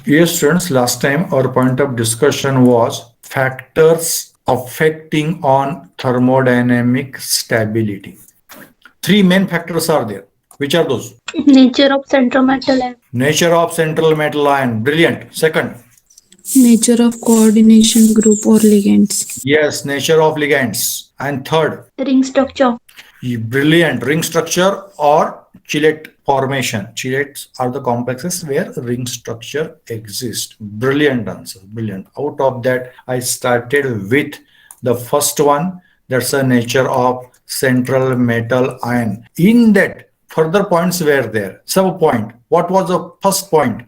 Yes, students, last time our point of discussion was factors affecting on thermodynamic stability. Three main factors are there. Which are those? Nature of central metal and Nature of central metal ion. Brilliant. Second, Nature of coordination group or ligands. yes, nature of ligands. And third, ring structure. brilliant, ring structure or chelate formation. Chelates are the complexes where ring structure exists. Brilliant answer. Brilliant. Out of that, I started with the first one. That's the nature of central metal ion. In that, further points were there. Sub point. What was the first point?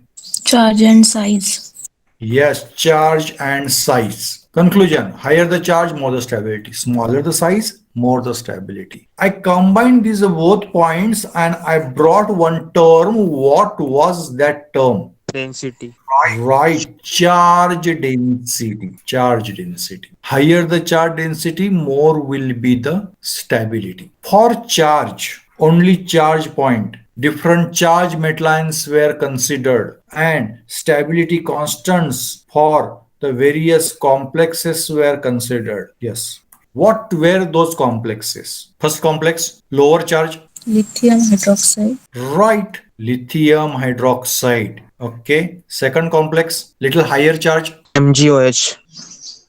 Charge and size. Yes, charge and size. Conclusion, higher the charge, more the stability. Smaller the size, more the stability. I combined these both points and I brought one term. What was that term? Density. Right, charge density. Charge density. Higher the charge density, more will be the stability. For charge, only charge point. Different charge metal ions were considered and stability constants for the various complexes were considered. Yes. What were those complexes? First complex, lower charge. Lithium hydroxide. Right, lithium hydroxide. Okay. Second complex, little higher charge. MgOH.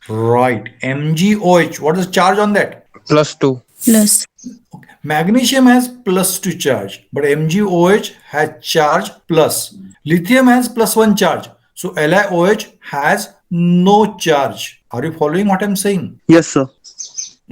Right, MgOH. What is the charge on that? +2. Plus. Magnesium has +2 charge, but MgOH has charge plus. Lithium has +1 charge. So LiOH has no charge. Are you following what I'm saying? Yes, sir.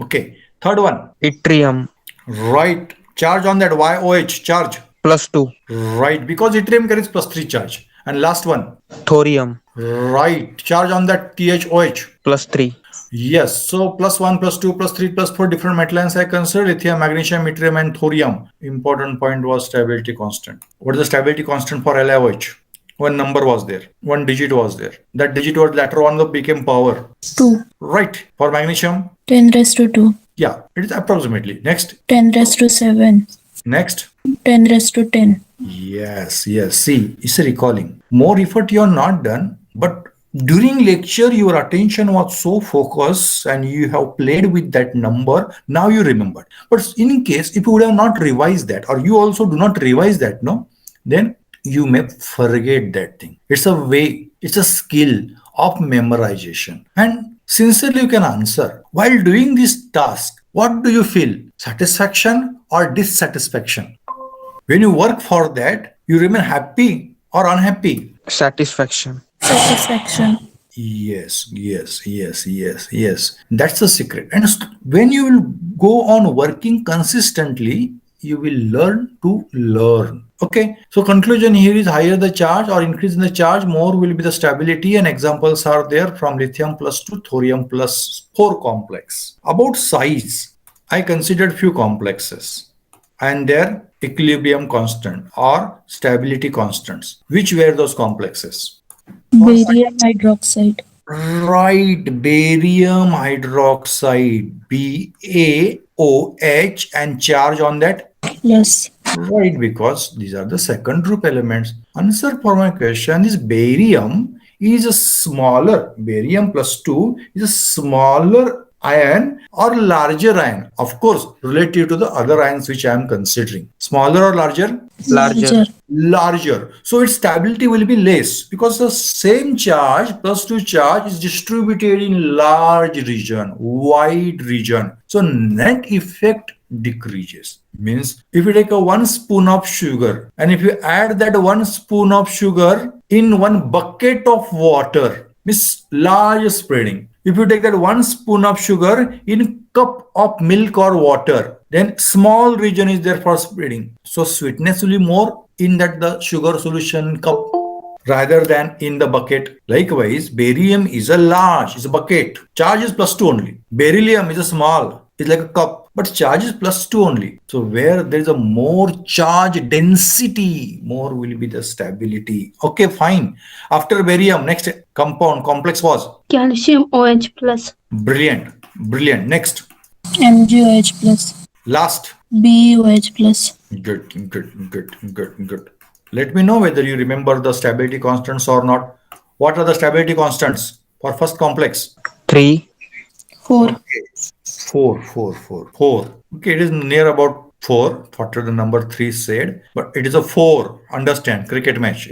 Okay. Third one. Yttrium. Right. Charge on that YOH charge. +2. Right. Because yttrium carries +3 charge. And last one. Thorium. Right. Charge on that THOH. +3. Yes, so +1, +2, +3, +4 different metal ions I considered lithium, magnesium, yttrium, and thorium. Important point was stability constant. What is the stability constant for LiOH? One number was there, one digit was there. That digit was later on became power. 2. Right. For magnesium? 10 raised to 2. Yeah, it is approximately. Next. 10 raised to 7. Next. 10 raised to 10. Yes. See, it's a recalling. More effort you are not done, but during lecture, your attention was so focused and you have played with that number. Now you remember. But in case if you would have not revised that or you also do not revise that, no, then you may forget that thing. It's a way, it's a skill of memorization. And sincerely you can answer. While doing this task, what do you feel? Satisfaction or dissatisfaction? When you work for that, you remain happy or unhappy? Satisfaction. Satisfaction. Yes. That's the secret. And when you will go on working consistently, you will learn to learn. Okay. So conclusion here is higher the charge or increase in the charge, more will be the stability. And examples are there from lithium +2, thorium +4 complex. About size, I considered few complexes and their equilibrium constant or stability constants. Which were those complexes? Barium hydroxide. Right, barium hydroxide, BaOH, and charge on that? Plus. Right, because these are the second group elements. Answer for my question is barium is a smaller, barium +2 is a smaller ion or larger ion, of course, relative to the other ions which I am considering. Smaller or larger? Larger. Larger. So its stability will be less because the same charge +2 charge is distributed in large region, wide region. So net effect decreases. Means if you take a 1 spoon of sugar and if you add that 1 spoon of sugar in 1 bucket of water, means large spreading. If you take that 1 spoon of sugar in cup of milk or water, then small region is there for spreading. So sweetness will be more in that the sugar solution cup rather than in the bucket. Likewise, barium is a large, is a bucket. Charge is +2 only. Beryllium is a small, it's like a cup, but charge is +2 only. So where there is a more charge density, more will be the stability. Okay, fine. After barium, next compound complex was Calcium OH plus. brilliant. Next, MgOH plus. last. BeOH plus. Good. Let me know whether you remember the stability constants or not. What are the stability constants for first complex? 3. four, Okay, four. Okay, it is near about four. What the number three said, but it is a four. Understand? Cricket match.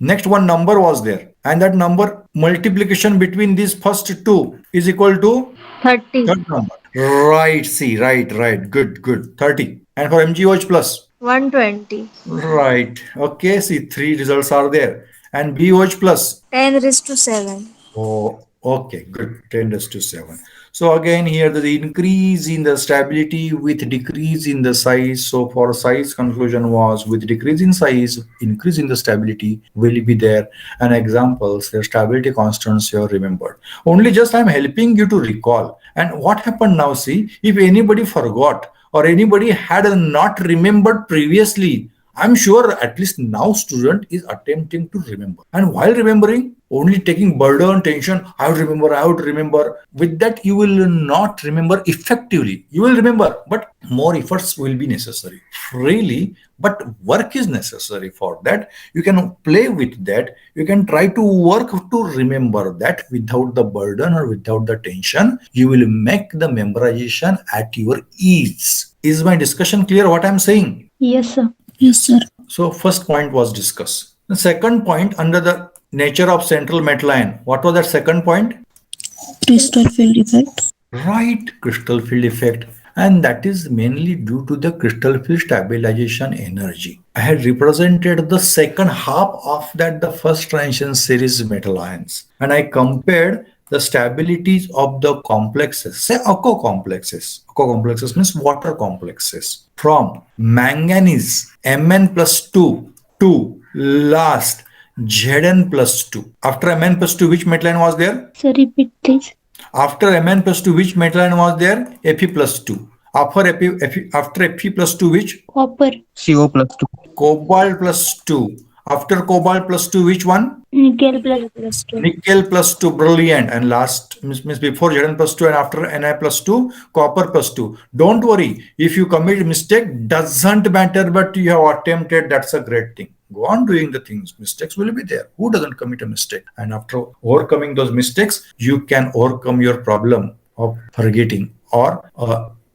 Next one number was there, and that number multiplication between these first two is equal to 30. third number. Right. See, right. Good. 30. And for MGOH plus. 120. Right. Okay. See, three results are there. And BOH plus. 10 raised to 7. Oh, okay, good. 10 raised to 7. So again, here the increase in the stability with decrease in the size. So for size conclusion was with decrease in size, increase in the stability will be there. And examples, the stability constants here remembered. Only just I'm helping you to recall. And what happened now, see, if anybody forgot or anybody had not remembered previously, I'm sure at least now student is attempting to remember. And while remembering, only taking burden, tension, I would remember. With that, you will not remember effectively. You will remember, but more efforts will be necessary. Really, but work is necessary for that. You can play with that. You can try to work to remember that without the burden or without the tension. You will make the memorization at your ease. Is my discussion clear what I'm saying? Yes, sir. yes, sir. So first point was discussed. The second point under the nature of central metal ion. What was that second point? Crystal field effect. Right, crystal field effect. And that is mainly due to the crystal field stabilization energy. I had represented the second half of that, the first transition series metal ions. And I compared the stabilities of the complexes, say aqua complexes. Aqua complexes means water complexes. From manganese Mn plus 2 to last Zn plus 2. After Mn plus 2, which metal ion was there? Sir, repeat this. After Mn plus 2, which metal ion was there? Fe plus 2. After Fe plus 2, which? Copper. CO plus 2. Cobalt plus 2. After cobalt plus 2, which one? Nickel plus. Plus 2. Nickel plus 2, brilliant. And last means before Zn plus 2 and after Ni plus 2, copper plus 2. Don't worry. If you commit mistake, doesn't matter, but you have attempted, that's a great thing. Go on doing the things. Mistakes will be there. Who doesn't commit a mistake? And after overcoming those mistakes, you can overcome your problem of forgetting or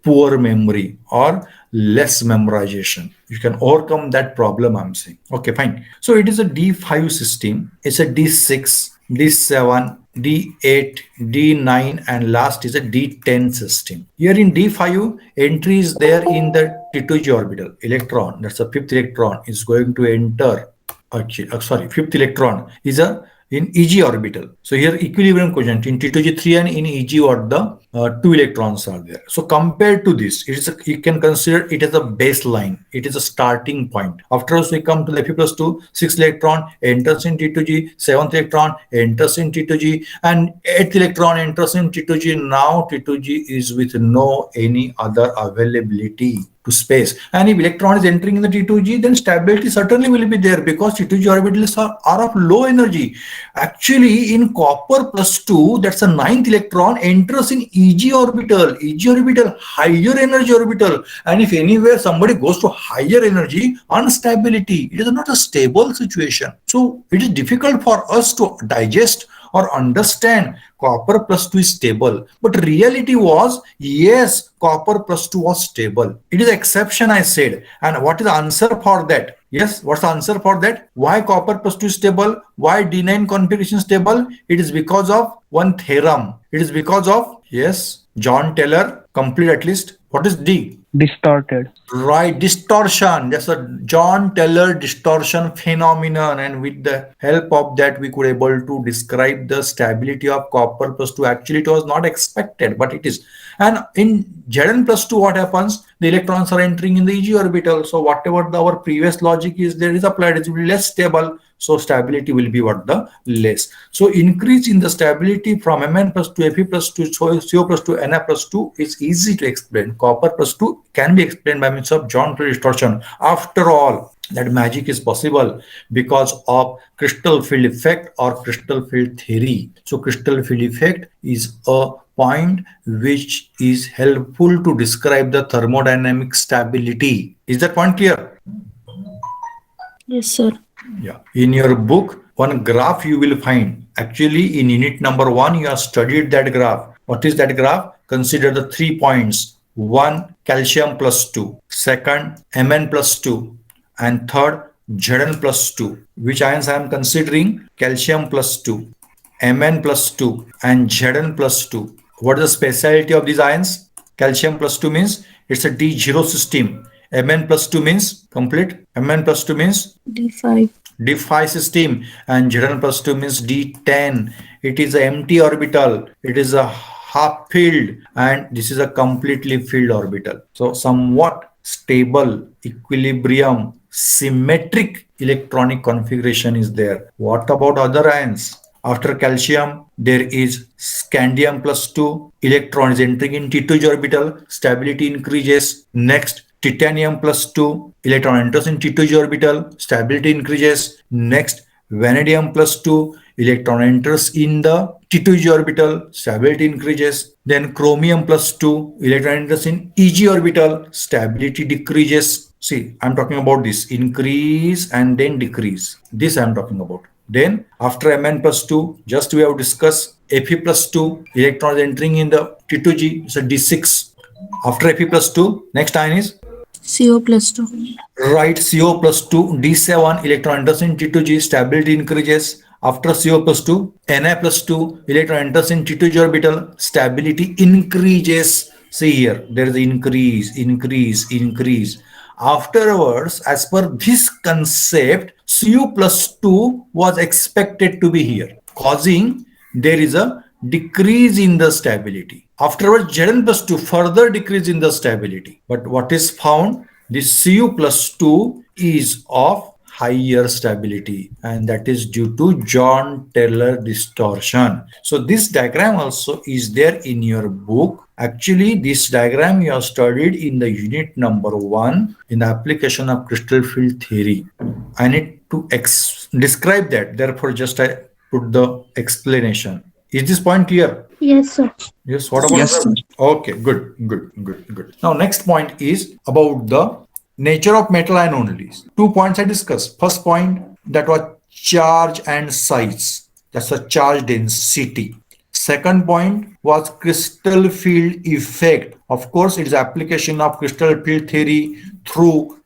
poor memory or less memorization. You can overcome that problem, I'm saying. Okay, fine. So it is a D5 system. It's a D6, D7, D8, D9, and last is a D10 system. Here in D5, entry is there in the T2G orbital. Electron, that's the fifth electron, is going to enter. Fifth electron is a in EG orbital. So here equilibrium quotient in T2G3 and in EG what the two electrons are there. So compared to this, you can consider it as a baseline. It is a starting point. After we come to the Fe plus 2, sixth electron enters in T2G, seventh electron enters in T2G, and eighth electron enters in T2G. Now T2G is with no any other availability to space. And if electron is entering in the T2G, then stability certainly will be there because T2G orbitals are of low energy. Actually, in copper plus 2, that's a ninth electron enters in EG orbital. EG orbital, higher energy orbital. And if anywhere somebody goes to higher energy, instability, it is not a stable situation. So it is difficult for us to digest or understand copper plus 2 is stable. But reality was, yes, copper plus 2 was stable. It is exception, I said. And what is the answer for that? Yes, what's the answer for that? Why copper plus 2 is stable? Why D9 configuration stable? It is because of one theorem. It is because of, yes, John Taylor, complete at least. What is D? Distorted. Right, distortion. That's a John Taylor distortion phenomenon, and with the help of that, we could able to describe the stability of copper plus 2. Actually, it was not expected, but it is. And in Zn plus 2, what happens? The electrons are entering in the EG orbital. So whatever our previous logic is, there is applied. It will be less stable. So stability will be what the less. So increase in the stability from Mn plus 2, Fe plus 2, CO plus 2, Na plus 2 is easy to explain. Copper plus 2 can be explained by means of John Taylor distortion. After all, that magic is possible because of crystal field effect or crystal field theory. So crystal field effect is a point which is helpful to describe the thermodynamic stability. Is that point clear? Yes, sir. Yeah. In your book, one graph you will find. Actually, in unit number 1, you have studied that graph. What is that graph? Consider the 3 points. One, calcium plus 2. Second, Mn plus 2. And third, Zn plus 2. Which ions I am considering? Calcium plus 2, Mn plus 2, and Zn plus 2. What is the speciality of these ions? Calcium plus 2 means it's a D0 system. Mn plus 2 means complete. Mn plus 2 means D5. D5 system, and Zn plus 2 means D10. It is an empty orbital. It is a half filled, and this is a completely filled orbital. So somewhat stable, equilibrium, symmetric electronic configuration is there. What about other ions? After calcium, there is scandium plus 2. Electron is entering in T2 orbital. Stability increases. Next, titanium plus 2. Electron enters in T2 orbital. Stability increases. Next, vanadium plus 2. Electron enters in the T2 orbital. Stability increases. Then chromium plus 2. Electron enters in EG orbital. Stability decreases. See, I'm talking about this increase and then decrease. This I'm talking about. Then after Mn plus 2, just we have discussed Fe plus 2, electrons entering in the T2G, it's a D6. After Fe plus 2, next ion is CO plus 2. right, CO plus 2, D7, electron enters in T2G, stability increases. After CO plus 2, Na plus 2, electron enters in T2G orbital, stability increases. See here, there is increase, increase, increase. Afterwards, as per this concept, Cu plus 2 was expected to be here, causing there is a decrease in the stability. Afterwards, Zn plus 2 further decrease in the stability. But what is found? This Cu plus 2 is of higher stability, and that is due to John Taylor distortion. So this diagram also is there in your book. Actually, this diagram you have studied in the unit number 1 in the application of crystal field theory. I need to describe that. Therefore, just I put the explanation. Is this point clear? Yes, sir. Yes, what about Yes, other? sir. Okay, good, good, good, good. Now, next point is about the nature of metal ion only. 2 points I discussed. First point, that was charge and size. That's the charge density. Second point was crystal field effect. Of course, it is application of crystal field theory through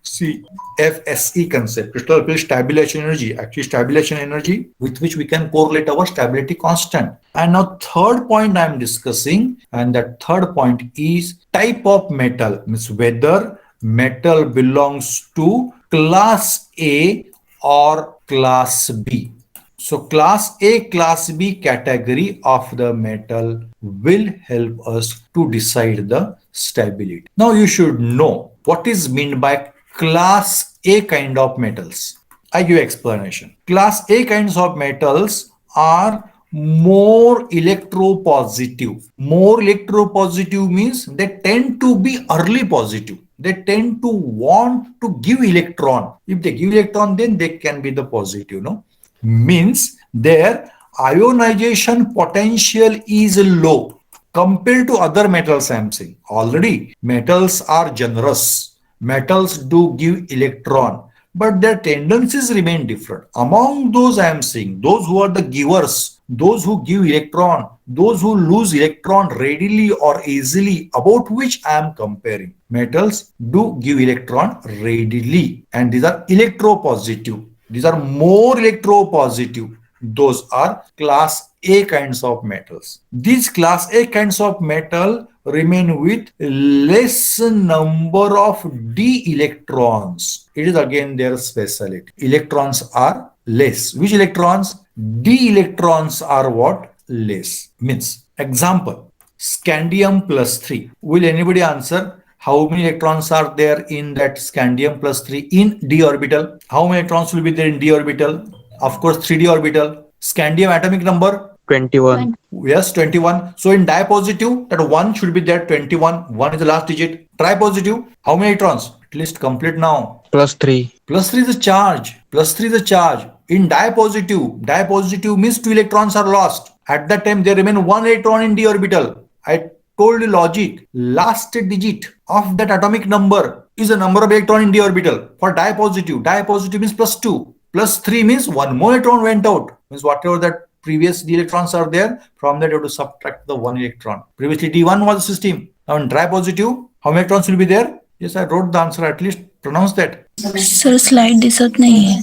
F.Y.B.Sc concept, crystal field stabilization energy, actually stabilization energy with which we can correlate our stability constant. And now third point I am discussing, and that third point is type of metal, means whether metal belongs to class A or class B. So class A, class B category of the metal will help us to decide the stability. Now you should know what is meant by class A kind of metals. I give explanation. Class A kinds of metals are more electropositive. More electropositive means they tend to be early positive. They tend to want to give electron. If they give electron, then they can be the positive, no? Means their ionization potential is low compared to other metals. I am saying already metals are generous, metals do give electron, but their tendencies remain different. Among those, I am saying those who are the givers, those who give electron, those who lose electron readily or easily, about which I am comparing. Metals do give electron readily, and these are electropositive. These are more electropositive. Those are class A kinds of metals. These class A kinds of metal remain with less number of d electrons. It is again their specialty. Electrons are less. Which electrons? D electrons are what? Less. Means example, scandium plus 3. Will anybody answer? How many electrons are there in that scandium plus 3 in d orbital? How many electrons will be there in d orbital? Of course, 3d orbital. Scandium atomic number? 21. Yes, 21. So in dipositive, that 1 should be there, 21. 1 is the last digit. Tripositive, how many electrons? At least complete now. Plus 3. Plus 3 is a charge. Plus 3 is a charge. In dipositive means 2 electrons are lost. At that time, there remain 1 electron in d orbital. I told you logic. Last digit of that atomic number is the number of electron in d orbital. For dipositive means plus 2. plus 3 means one more electron went out. Means whatever that previous d electrons are there, from that you have to subtract the 1 electron. Previously D1 was the system. Now in dry positive, how many electrons will be there? Yes, I wrote the answer, at least pronounce that. Sir slide दिसत नाही आहे.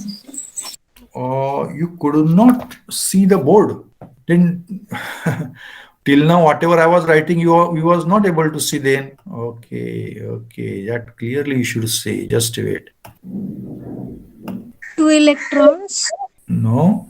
You could not see the board. Then till now, whatever I was writing, you was not able to see then. Okay, that clearly you should say. Just wait. 2 electrons. No.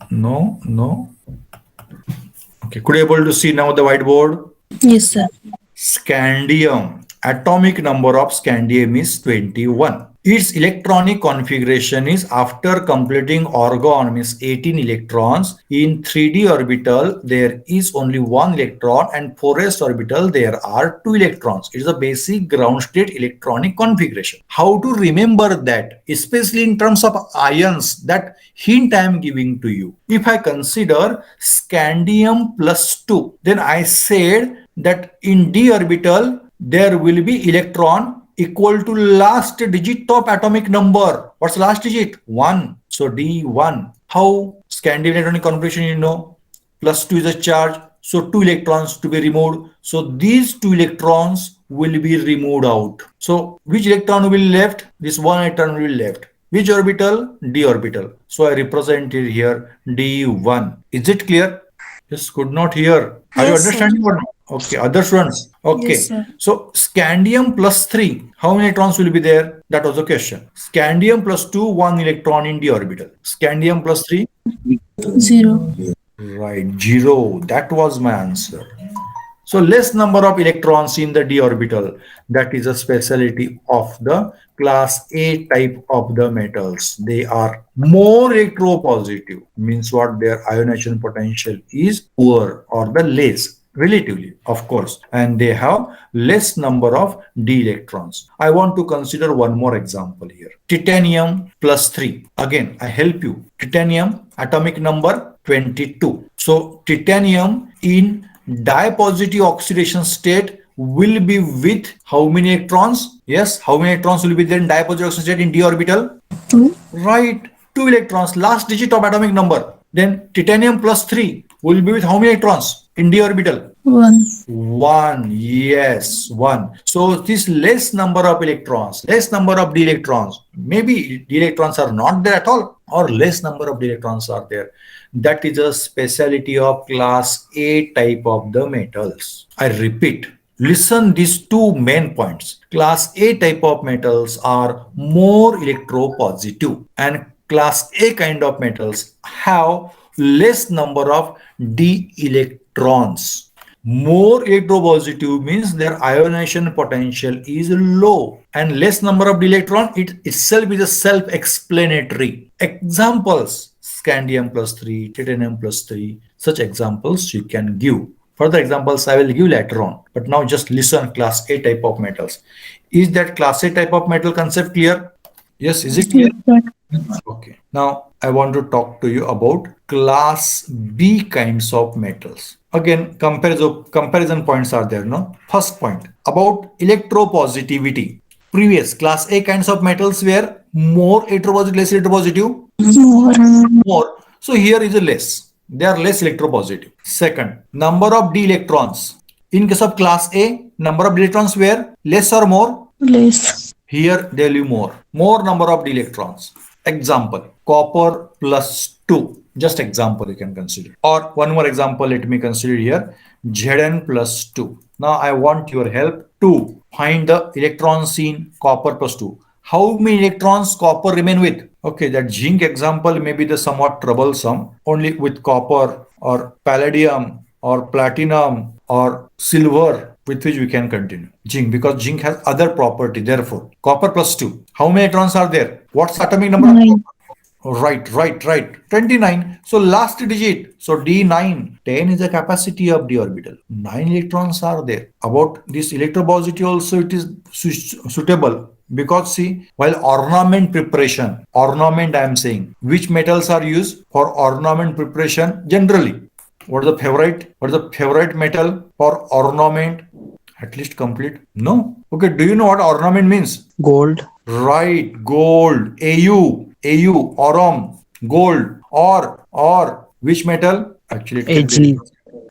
Okay, could you able to see now the whiteboard? Yes, sir. Scandium. Atomic number of scandium is 21. Its electronic configuration is after completing orgon means 18 electrons. In 3d orbital, there is only 1 electron, and 4s orbital, there are 2 electrons. It is a basic ground state electronic configuration. How to remember that, especially in terms of ions, that hint I am giving to you. If I consider scandium plus 2, then I said that in d orbital, there will be electron equal to last digit of atomic number. What's the last digit? 1. So D1. How? Scandium electronic configuration, you know. Plus 2 is a charge. So 2 electrons to be removed. So these 2 electrons will be removed out. So which electron will be left? This 1 electron will be left. Which orbital? D orbital. So I represented here D1. Is it clear? Yes, could not hear. Are you Yes, sir. understanding or not? Okay, other students. Okay. Yes, sir. So scandium plus 3, how many electrons will be there? That was the question. Scandium plus 2, 1 electron in d orbital. Scandium plus 3, 0. right, 0. That was my answer. So less number of electrons in the d orbital. That is a specialty of the class A type of the metals. They are more electropositive. Means what? Their ionization potential is poor or the less. Relatively, of course, and they have less number of d electrons. I want to consider one more example here. Titanium plus 3. Again, I help you. Titanium atomic number 22. So titanium in dipositive oxidation state will be with how many electrons? Yes, how many electrons will be there in dipositive oxidation state in d orbital? 2. Right, 2 electrons, last digit of atomic number. Then titanium plus 3 will be with how many electrons in d orbital? 1. 1. Yes, 1. So this less number of electrons, less number of d electrons, maybe d electrons are not there at all, or less number of d electrons are there. That is a specialty of class A type of the metals. I repeat, listen these two main points. Class A type of metals are more electropositive, and class A kind of metals have less number of d electrons. More electropositive means their ionization potential is low, and less number of d electron, it itself is a self-explanatory. Examples: scandium plus 3, titanium plus 3, such examples you can give. Further examples I will give later on, but now just listen. Class A type of metals. Is that class A type of metal concept clear? Yes, is it clear? Yes, sir. Okay. Now I want to talk to you about class B kinds of metals. Again, comparison points are there, no? First point about electropositivity. Previous class A kinds of metals were more electropositive, less electropositive, more. So here is a less. They are less electropositive. Second, number of d electrons. In case of class A, number of d electrons were less or more? Less. Here they will be more number of d electrons. Example, copper plus 2. Just example you can consider. Or one more example, let me consider here. Zn plus 2. Now I want your help to find the electrons in copper plus 2. How many electrons copper remain with? Okay, that zinc example may be the somewhat troublesome. Only with copper or palladium or platinum or silver, with which we can continue. Zinc, because zinc has other property. Therefore, copper plus 2. How many electrons are there? What's the atomic number of 9. copper? Right. 29. So last digit. So D9. 10 is the capacity of d orbital. 9 electrons are there. About this electropositivity also it is suitable. Because see, while ornament preparation, ornament I am saying, which metals are used for ornament preparation generally? What is the favorite metal for ornament? At least complete? No. Okay, do you know what ornament means? Gold. Right, gold. AU, aurum. Gold or which metal? Actually, it can be Ag.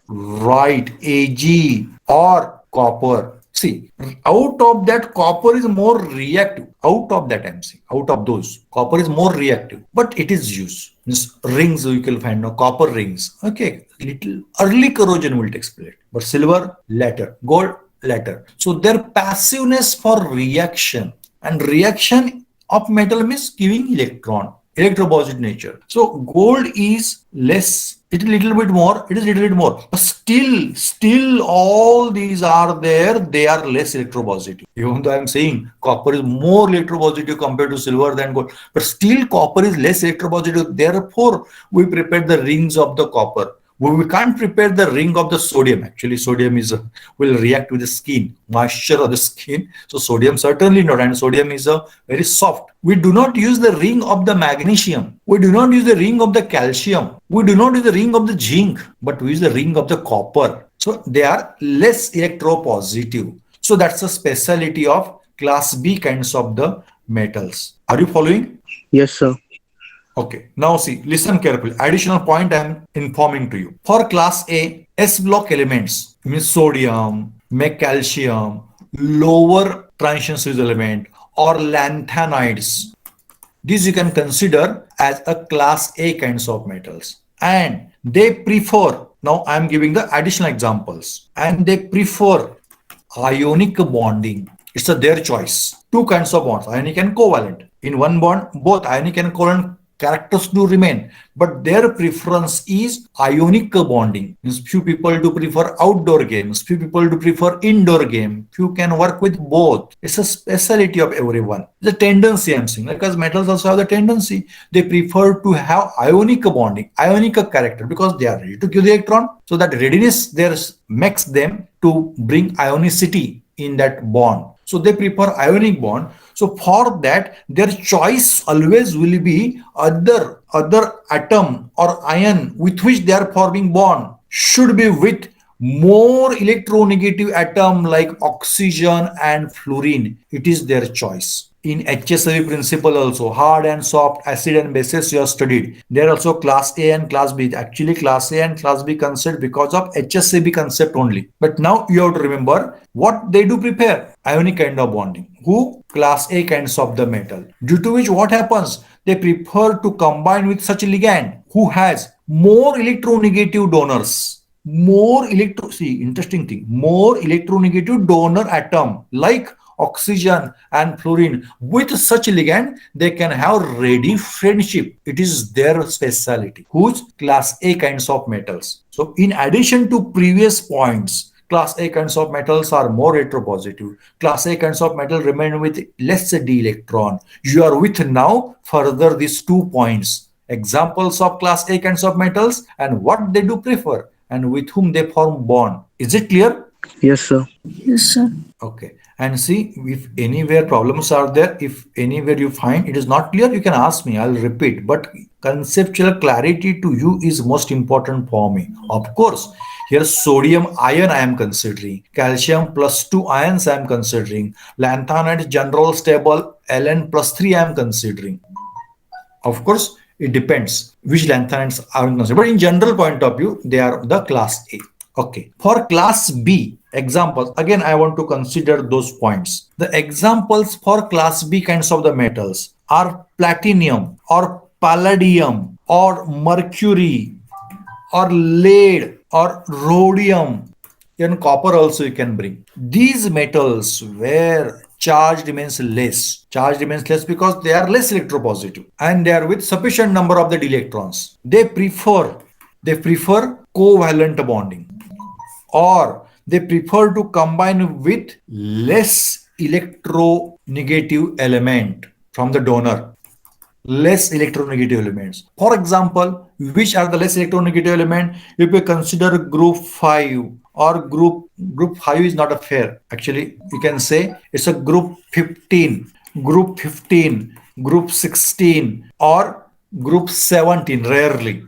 right, Ag or copper. See, out of that, copper is more reactive. Out of that, I'm saying, out of those, copper is more reactive, but it is used. Means rings you can find now, copper rings. Okay, little early corrosion will take place, but silver later, gold later. So their passiveness for reaction and reaction of metal means giving electropositive nature. So gold is less, it is little bit more, it is little bit more, but still all these are there, they are less electropositive. Even though I'm saying copper is more electropositive compared to silver than gold, but still copper is less electropositive. Therefore, we prepare the rings of the copper. We can't prepare the ring of the sodium. Actually, sodium is will react with the skin, moisture of the skin. So sodium certainly not, and sodium is a very soft. We do not use the ring of the magnesium. We do not use the ring of the calcium. We do not use the ring of the zinc, but we use the ring of the copper. So they are less electropositive. So that's the specialty of class B kinds of the metals. Are you following? Yes, sir. Okay, now see, listen carefully. Additional point I am informing to you. For class A, S block elements means sodium, calcium, lower transition series element, or lanthanides. These you can consider as a class A kinds of metals. And they prefer, now I am giving the additional examples, and they prefer ionic bonding. It's their choice. Two kinds of bonds, ionic and covalent. In one bond, both ionic and covalent characters do remain, but their preference is ionic bonding. Means few people do prefer outdoor games, few people do prefer indoor game, few can work with both. It's a specialty of everyone. The tendency I'm saying, because metals also have the tendency, they prefer to have ionic bonding, ionic character, because they are ready to give the electron. So that readiness there makes them to bring ionicity in that bond. So they prefer ionic bond. So for that, their choice always will be other atom or ion with which they are forming bond should be with more electronegative atom like oxygen and fluorine. It is their choice. In HSIV principle also, hard and soft, acid and bases you have studied. There are also class A and class B. Actually, class A and class B concept because of HSCB concept only. But now you have to remember what they do prepare. Ionic kind of bonding. Who? Class A kinds of the metal. Due to which what happens? They prefer to combine with such a ligand who has more electronegative donors, interesting thing, more electronegative donor atom like oxygen and fluorine. With such ligand they can have ready friendship. It is their specialty, whose class A kinds of metals. So in addition to previous points, class A kinds of metals are more electropositive. Class A kinds of metal remain with less d electron. You are with now further these 2 points, examples of class A kinds of metals and what they do prefer and with whom they form bond. Is it clear? Yes, sir. Yes, sir. Okay. And see, if anywhere problems are there, if anywhere you find it is not clear, you can ask me. I'll repeat. But conceptual clarity to you is most important for me. Of course, here sodium ion I am considering, calcium plus 2 ions I am considering, lanthanide general stable Ln plus 3 I am considering. Of course, it depends which lanthanides are considered. But in general point of view, they are the class A. Okay. For class B, examples, again, I want to consider those points. The examples for class B kinds of the metals are platinum or palladium or mercury or lead or rhodium. Even copper also you can bring. These metals where charge remains less because they are less electropositive and they are with sufficient number of the d electrons. They prefer covalent bonding, or they prefer to combine with less electronegative element from the donor, less electronegative elements. For example, which are the less electronegative element? If we consider group 5 or group 5 is not a fair. Actually, you can say it's a group 15, group 16 or group 17 rarely.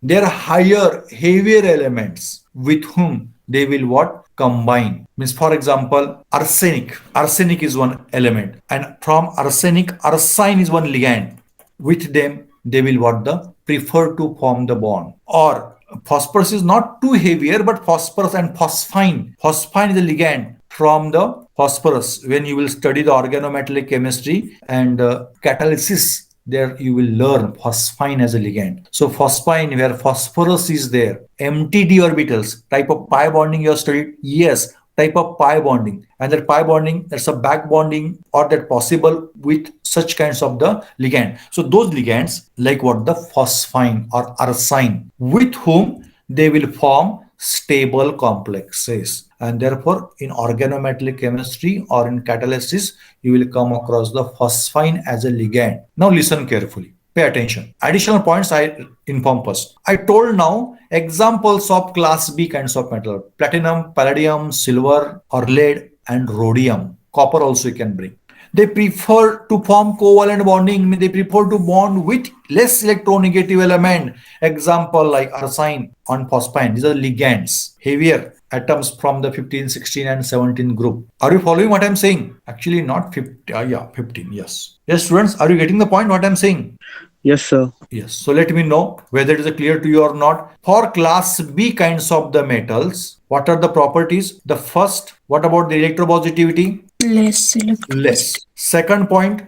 They are higher, heavier elements with whom they will what? Combine. Means for example, arsenic. Arsenic is one element and from arsenic, arsine is one ligand. With them they will what the prefer to form the bond. Or phosphorus is not too heavier, but phosphorus and phosphine. Phosphine is a ligand from the phosphorus. When you will study the organometallic chemistry and catalysis, there you will learn phosphine as a ligand. So phosphine, where phosphorus is there, empty d orbitals, type of pi bonding you have studied, yes, type of pi bonding, and that pi bonding, that's a back bonding or that possible with such kinds of the ligand. So those ligands like what the phosphine or arsine, with whom they will form stable complexes, and therefore in organometallic chemistry or in catalysis you will come across the phosphine as a ligand. Now listen carefully, pay attention. Additional points I inform first. I told now examples of class B kinds of metal: platinum, palladium, silver or lead, and rhodium. Copper also you can bring. They prefer to form covalent bonding. They prefer to bond with less electronegative element. Example like arsine on phosphine. These are ligands, heavier atoms from the 15, 16 and 17 group. Are you following what I'm saying? Actually not 50, yeah, 15, yes. Yes, students, are you getting the point what I'm saying? Yes, sir. Yes. So let me know whether it is clear to you or not. For class B kinds of the metals, what are the properties? The first, what about the electropositivity? Less Less. electricity. Second point,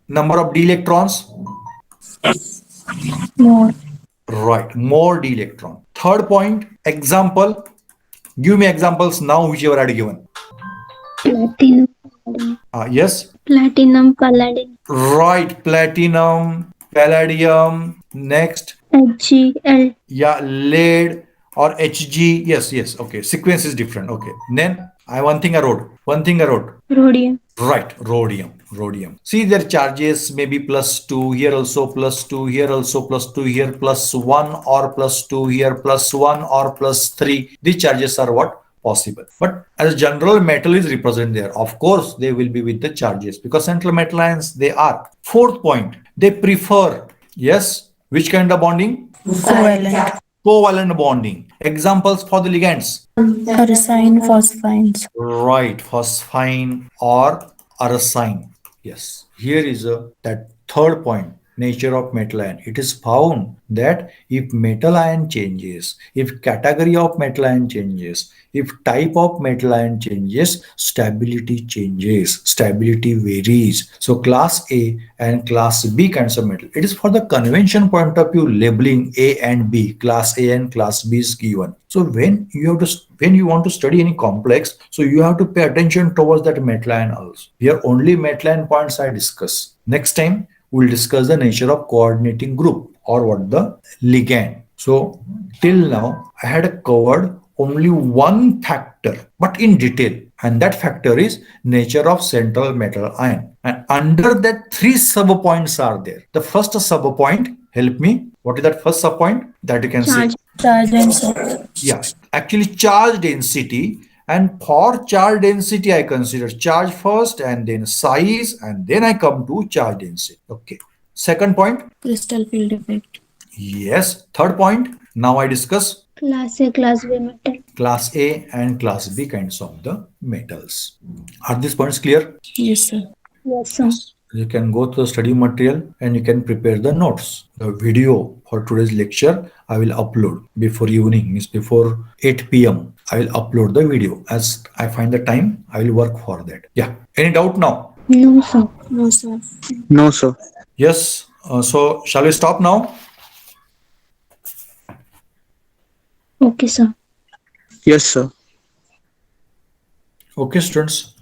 number of d electrons. More. Right, more d electron. Third point, example. Give me examples now, whichever I had given. Platinum, palladium. Yes. Platinum, palladium. Right, platinum, palladium. Next, HgL. yeah, lead or Hg. Yes, yes. Okay, sequence is different. Okay. Then I one thing I wrote. One thing I wrote. Rhodium. Right, rhodium, rhodium. See their charges may be +2, here also +2, here also +2, here +1 or +2, here +1 or +3. These charges are what? Possible. But as general metal is represented there, of course, they will be with the charges because central metal ions they are. Fourth point, they prefer, yes, which kind of bonding? Covalent. Covalent bonding. Examples for the ligands. Arsine phosphines. Right, phosphine or arsine. Yes. Here is that third point, nature of metal ion. It is found that if metal ion changes, if category of metal ion changes, if type of metal ion changes, stability changes, stability varies. So class A and class B kinds of metal. It is for the convention point of view, labeling A and B, class A and class B is given. So when you want to study any complex, so you have to pay attention towards that metal ion also. Here only metal ion points I discuss. Next time we'll discuss the nature of coordinating group or what the ligand. So till now I had covered only one factor, but in detail, and that factor is nature of central metal ion. And under that, three sub points are there. The first sub point, help me. What is that first sub point? That you can see. Charge. Charge and surface. Yeah, actually charge density. And for charge density, I consider charge first and then size, and then I come to charge density. Okay. Second point. Crystal field effect. Yes. Third point. Now I discuss Class A, Class B metal. class A and class B kinds of the metals. Are these points clear? Yes, sir. Yes, sir. Yes. You can go to the study material and you can prepare the notes. The video for today's lecture I will upload before evening, means before 8 p.m. I will upload the video. As I find the time, I will work for that. Yeah. Any doubt now? No, sir. No, sir. No, sir. Yes. So shall we stop now? Okay, sir. Yes, sir. Okay, students.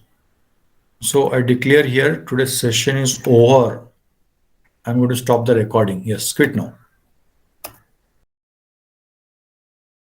So I declare here today's session is over. I'm going to stop the recording. Yes, quit now.